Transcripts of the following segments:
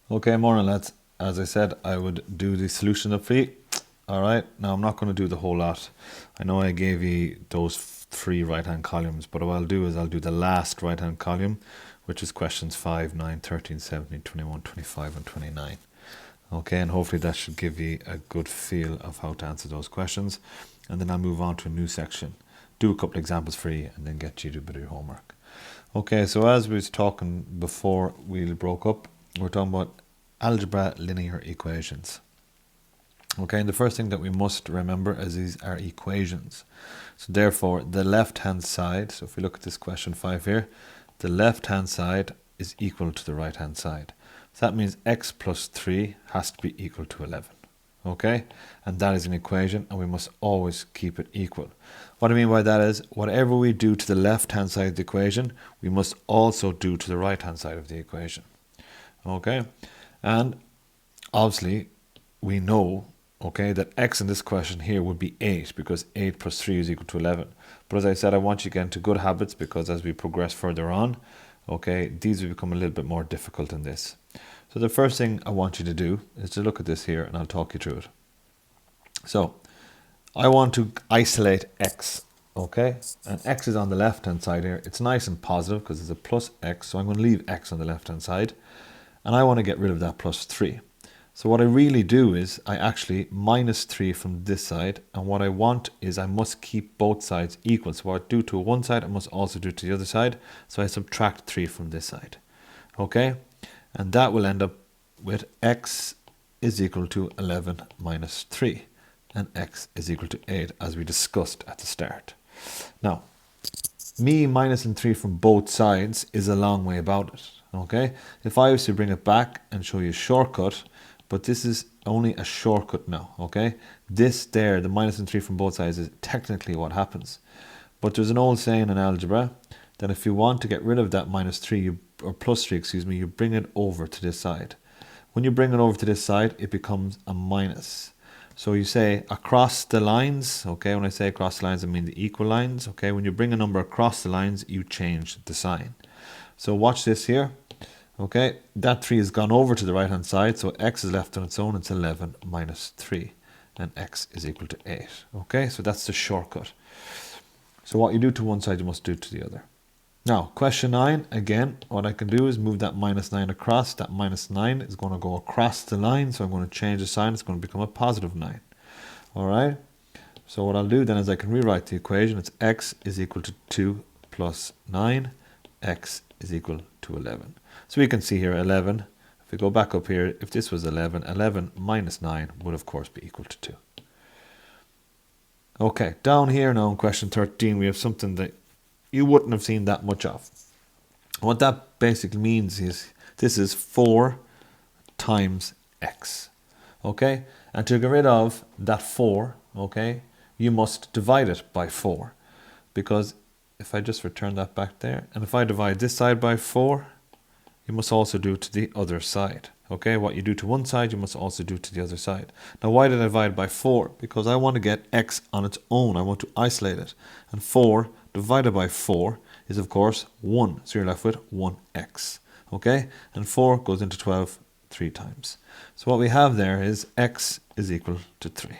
Okay, morning lads. As I said, I would do the solution up for you. Alright, now I'm not going to do the whole lot. I know I gave you those three right-hand columns, but what I'll do is I'll do the last right-hand column, which is questions 5, 9, 13, 17, 21, 25 and 29. Okay, and hopefully that should give you a good feel of how to answer those questions. And then I'll move on to a new section, do a couple examples for you, and then get you to do a bit of your homework. Okay, so as we was talking before we broke up, we're talking about algebra linear equations. Okay, and the first thing that we must remember is these are equations. So therefore, the left-hand side, so if we look at this question 5 here, the left-hand side is equal to the right-hand side. So that means x plus 3 has to be equal to 11. Okay, and that is an equation, and we must always keep it equal. What I mean by that is, whatever we do to the left-hand side of the equation, we must also do to the right-hand side of the equation. Okay, and obviously we know, okay, that x in this question here would be 8 because 8 plus 3 is equal to 11. But as I said, I want you to get into good habits because as we progress further on, okay, these will become a little bit more difficult in this. So the first thing I want you to do is to look at this here and I'll talk you through it. So I want to isolate x, okay, and x is on the left hand side here. It's nice and positive because it's a plus x, so I'm going to leave x on the left hand side, and I want to get rid of that plus 3. So what I really do is I actually minus 3 from this side, and what I want is I must keep both sides equal. So what I do to one side I must also do to the other side, so I subtract 3 from this side, okay, and that will end up with x is equal to 11 minus 3, and x is equal to 8 as we discussed at the start. Now, me minusing 3 from both sides is a long way about it, okay? If I was to bring it back and show you a shortcut, but this is only a shortcut now, okay? This there, the minusing 3 from both sides, is technically what happens. But there's an old saying in algebra that if you want to get rid of that minus 3, or plus 3, excuse me, you bring it over to this side. When you bring it over to this side, it becomes a minus. So you say across the lines, okay, when I say across the lines, I mean the equal lines, okay? When you bring a number across the lines, you change the sign. So watch this here, okay? That 3 has gone over to the right-hand side, so x is left on its own, it's 11 minus 3, and x is equal to 8, okay? So that's the shortcut. So what you do to one side, you must do to the other. Now, question 9, again, what I can do is move that minus 9 across. That minus 9 is going to go across the line, so I'm going to change the sign. It's going to become a positive 9. All right? So what I'll do then is I can rewrite the equation. It's x is equal to 2 plus 9. X is equal to 11. So we can see here 11. If we go back up here, if this was 11, 11 minus 9 would of course be equal to 2. Okay, down here now in question 13, we have something that you wouldn't have seen that much of. What that basically means is this is 4 times x, okay? And to get rid of that 4, okay, you must divide it by 4. Because if I just return that back there, and if I divide this side by 4, you must also do to the other side. Okay, what you do to one side, you must also do to the other side. Now, why did I divide by 4? Because I want to get x on its own. I want to isolate it. And 4 divided by 4 is, of course, 1. So you're left with 1x. Okay, and 4 goes into 12 3 times. So what we have there is x is equal to 3.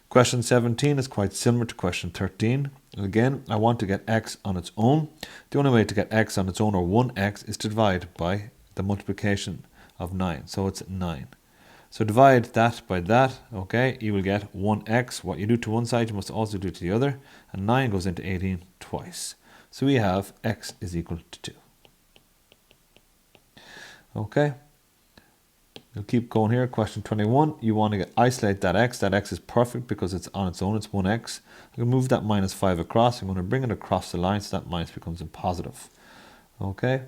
Question 17 is quite similar to question 13. And again, I want to get x on its own. The only way to get x on its own, or 1x, is to divide by the multiplication of 9. So it's 9. So divide that by that, okay, you will get 1x. What you do to one side, you must also do to the other. And 9 goes into 18 twice. So we have x is equal to 2. Okay. We'll keep going here. Question 21. You want to isolate that x. That x is perfect because it's on its own. It's 1x. I'm going to move that minus 5 across. I'm going to bring it across the line so that minus becomes a positive. Okay.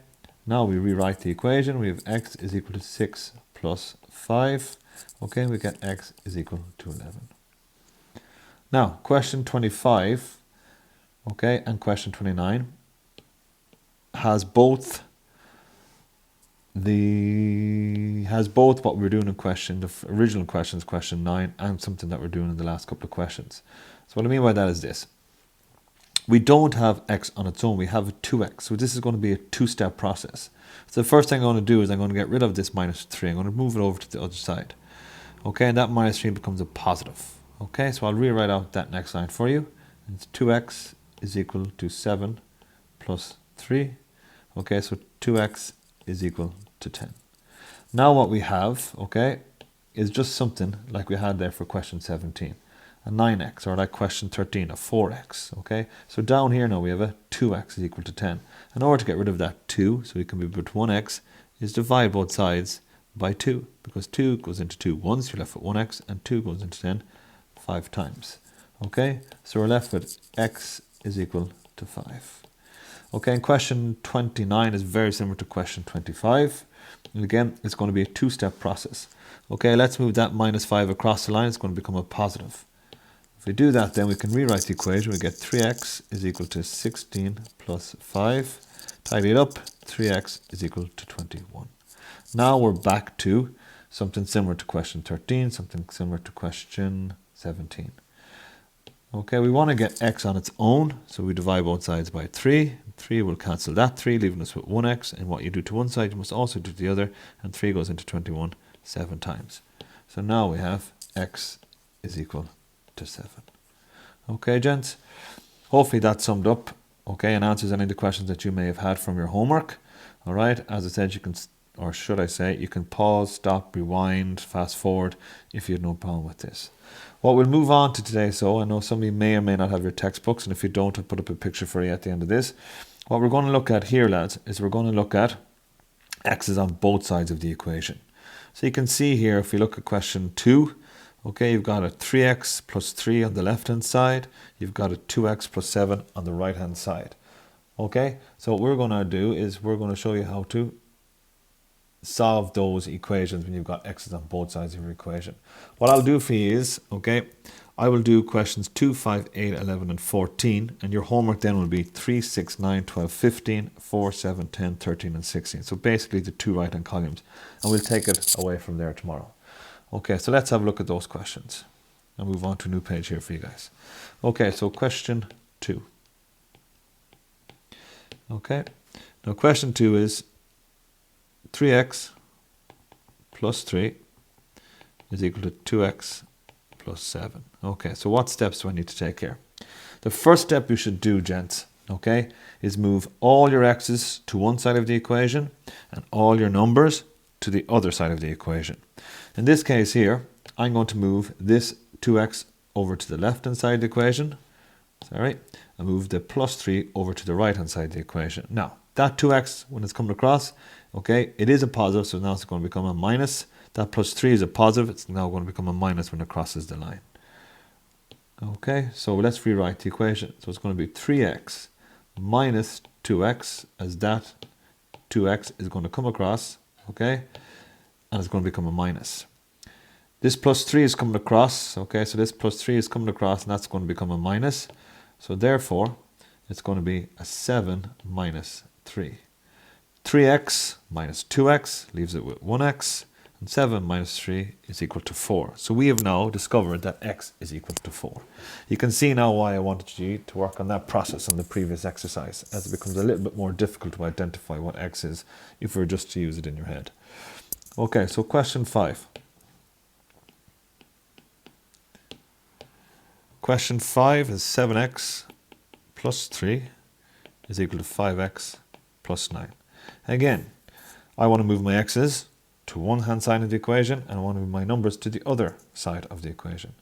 Now we rewrite the equation. We have x is equal to 6 plus 5. Okay. We get x is equal to 11. Now, question 25, okay, and question 29 has both what we were doing in the original questions, question 9, and something that we're doing in the last couple of questions. So what I mean by that is this. we don't have x on its own, we have a 2x. So this is going to be a two-step process. So the first thing I'm going to do is I'm going to get rid of this minus 3. I'm going to move it over to the other side. Okay, and that minus 3 becomes a positive. Okay, so I'll rewrite out that next line for you. It's 2x is equal to 7 plus 3. Okay, so 2x is equal to 10. Now what we have, okay, is just something like we had there for question 17. A 9x, or like question 13, a 4x, okay? So down here now we have a 2x is equal to 10. In order to get rid of that 2, so we can move it to 1x, is divide both sides by 2, because 2 goes into 2 once, you're left with 1x, and 2 goes into 10 5 times. Okay, so we're left with x is equal to 5. Okay, and question 29 is very similar to question 25. And again, it's going to be a two-step process. Okay, let's move that minus 5 across the line. It's going to become a positive. If we do that, then we can rewrite the equation. We get 3x is equal to 16 plus 5. Tidy it up, 3x is equal to 21. Now we're back to something similar to question 13, something similar to question 17. Okay, we want to get x on its own, so we divide both sides by 3. 3 will cancel that 3, leaving us with 1x, and what you do to one side, you must also do to the other, and 3 goes into 21 7 times. So now we have x is equal to 7. Okay, gents, hopefully that summed up, okay, and answers any of the questions that you may have had from your homework. All right, as I said, you can, or should I say, you can pause, stop, rewind, fast forward if you have no problem with this. What we'll move on to today, so I know some of you may or may not have your textbooks, and if you don't, I'll put up a picture for you at the end of this. What we're going to look at here, lads, is we're going to look at x's on both sides of the equation. So you can see here, if you look at question 2, okay, you've got a 3x plus 3 on the left-hand side. You've got a 2x plus 7 on the right-hand side. Okay, so what we're going to do is we're going to show you how to solve those equations when you've got x's on both sides of your equation. What I'll do for you is, okay, I will do questions 2, 5, 8, 11 and 14, and your homework then will be 3, 6, 9, 12, 15, 4, 7, 10, 13 and 16. So basically the two right-hand columns, and we'll take it away from there tomorrow. Okay, so let's have a look at those questions. I'll move on to a new page here for you guys. Okay, so question 2. Okay, now question 2 is 3x plus 3 is equal to 2x plus 7. Okay, so what steps do I need to take here? The first step you should do, gents, okay, is move all your x's to one side of the equation and all your numbers to the other side of the equation. In this case here, I'm going to move this 2x over to the left-hand side of the equation, sorry, and move the plus 3 over to the right-hand side of the equation. Now, that 2x, when it's coming across, okay, it is a positive, so now it's going to become a minus. That plus 3 is a positive, it's now going to become a minus when it crosses the line. Okay, so let's rewrite the equation. So it's going to be 3x minus 2x, as that 2x is going to come across, okay, and it's going to become a minus. This plus 3 is coming across, okay, so this plus 3 is coming across, and that's going to become a minus. So therefore, it's going to be a 7 minus 3. 3x minus 2x leaves it with 1x, and 7 minus 3 is equal to 4. So we have now discovered that x is equal to 4. You can see now why I wanted you to work on that process in the previous exercise, as it becomes a little bit more difficult to identify what x is if we were just to use it in your head. Okay, so question 5. Question 5 is 7x plus 3 is equal to 5x plus 9. Again, I want to move my x's to one hand side of the equation, and I want to move my numbers to the other side of the equation.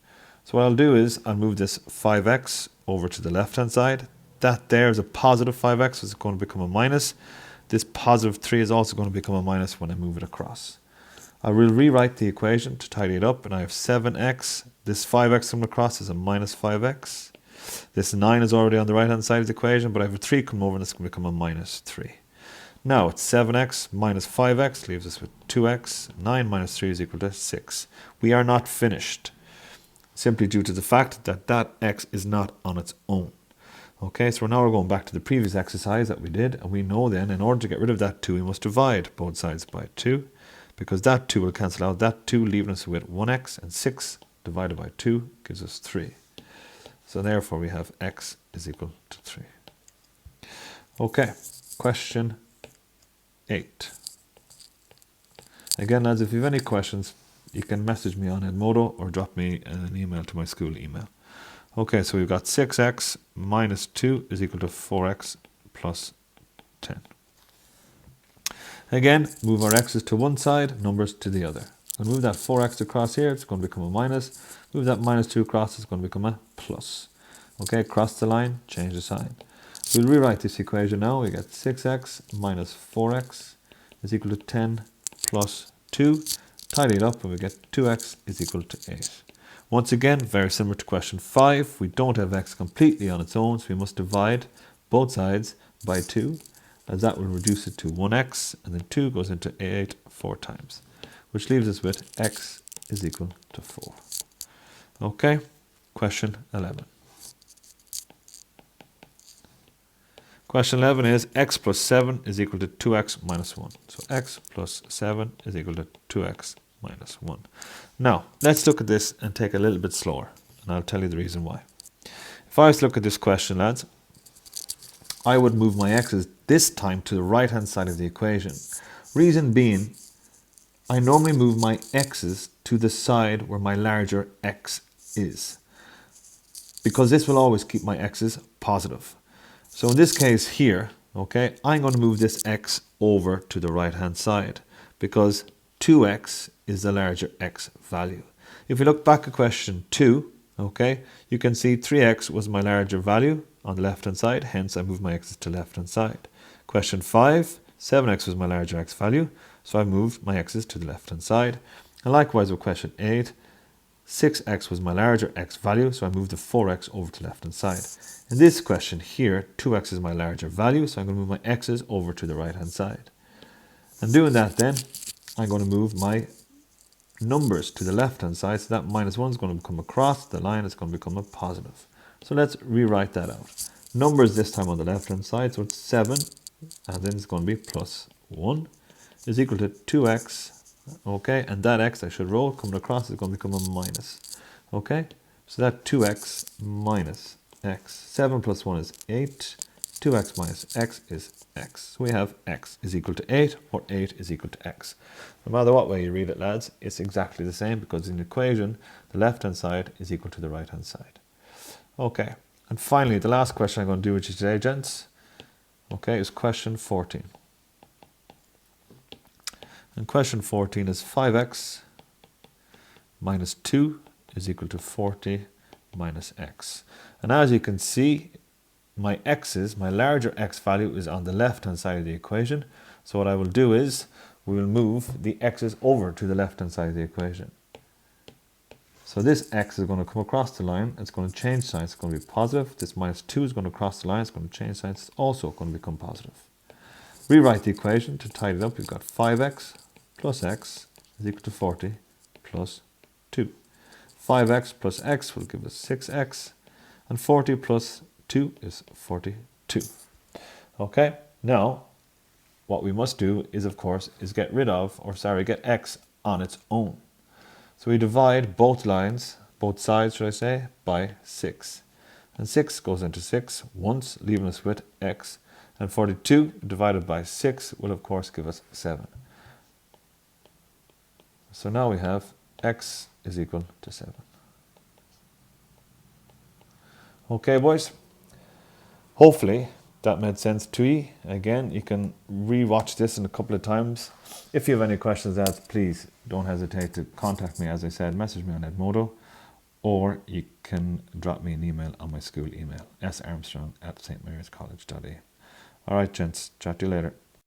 So what I'll do is I'll move this 5x over to the left hand side. That there is a positive 5x, so it's going to become a minus. This positive 3 is also going to become a minus when I move it across. I will rewrite the equation to tidy it up, and I have 7x. This 5x coming across is a minus 5x. This 9 is already on the right hand side of the equation, but I have a 3 come over and it's going to become a minus 3. Now it's 7x minus 5x leaves us with 2x. 9 minus 3 is equal to 6. We are not finished, simply due to the fact that that x is not on its own. Okay, so now we're going back to the previous exercise that we did, and we know then in order to get rid of that 2, we must divide both sides by 2, because that 2 will cancel out that 2, leaving us with 1x, and 6 divided by 2 gives us 3. So therefore we have x is is equal to 3. Okay, question 8. Again, lads, if you have any questions, you can message me on Edmodo or drop me an email to my school email. Okay, so we've got 6x minus 2 is equal to 4x plus 10. Again, move our x's to one side, numbers to the other. We'll move that 4x across here, it's going to become a minus. Move that minus 2 across, it's going to become a plus. Okay, cross the line, change the sign. We'll rewrite this equation now. We get 6x minus 4x is equal to 10 plus 2. Tidy it up and we get 2x is equal to 8. Once again, very similar to question 5. We don't have x completely on its own, so we must divide both sides by 2, as that will reduce it to 1x, and then 2 goes into 8 4 times, which leaves us with x is equal to 4. Okay, question 11. Question 11 is x plus 7 is equal to 2x minus 1. So x plus 7 is equal to 2x minus 1. Now, let's look at this and take a little bit slower, and I'll tell you the reason why. If I was to look at this question, lads, I would move my x's this time to the right-hand side of the equation. Reason being, I normally move my x's to the side where my larger x is, because this will always keep my x's positive. So in this case here, okay, I'm going to move this x over to the right-hand side because 2x is the larger x value. If you look back at question 2, okay, you can see 3x was my larger value on the left-hand side, hence I moved my x's to the left-hand side. Question 5, 7x was my larger x value, so I moved my x's to the left-hand side. And likewise with question 8, 6x was my larger x value, so I moved the 4x over to the left-hand side. In this question here, 2x is my larger value, so I'm going to move my x's over to the right-hand side. And doing that then, I'm going to move my numbers to the left-hand side, so that minus 1 is going to come across the line, it's going to become a positive. So let's rewrite that out. Numbers this time on the left-hand side, so it's 7, and then it's going to be plus 1, is equal to 2x, okay, and that x I should roll, coming across is going to become a minus, okay, so that 2x minus x, 7 plus 1 is 8, 2x minus x is x. So we have x is equal to 8, or 8 is equal to x. No matter what way you read it, lads, it's exactly the same, because in the equation, the left-hand side is equal to the right-hand side. Okay, and finally, the last question I'm going to do with you today, gents, okay, is question 14. And question 14 is 5x minus 2 is equal to 40 minus x. And as you can see, my x's, my larger x value is on the left-hand side of the equation. So what I will do is, we will move the x's over to the left-hand side of the equation. So this x is going to come across the line, it's going to change signs, it's going to be positive. This minus 2 is going to cross the line, it's going to change signs, it's also going to become positive. Rewrite the equation to tidy it up. You've got 5x plus x is equal to 40 plus 2. 5x plus x will give us 6x, and 40 plus 2 is 42. Okay, now what we must do is, of course, is get x on its own. So we divide both lines, both sides should I say, by 6. And 6 goes into 6 once, leaving us with x. And 42 divided by 6 will of course give us 7. So now we have x is equal to 7. Okay, boys. Hopefully that made sense to you. Again, you can re-watch this in a couple of times. If you have any questions, lads, please don't hesitate to contact me. As I said, message me on Edmodo, or you can drop me an email on my school email, sarmstrong@stmaryscollege.ie. All right, gents, chat to you later.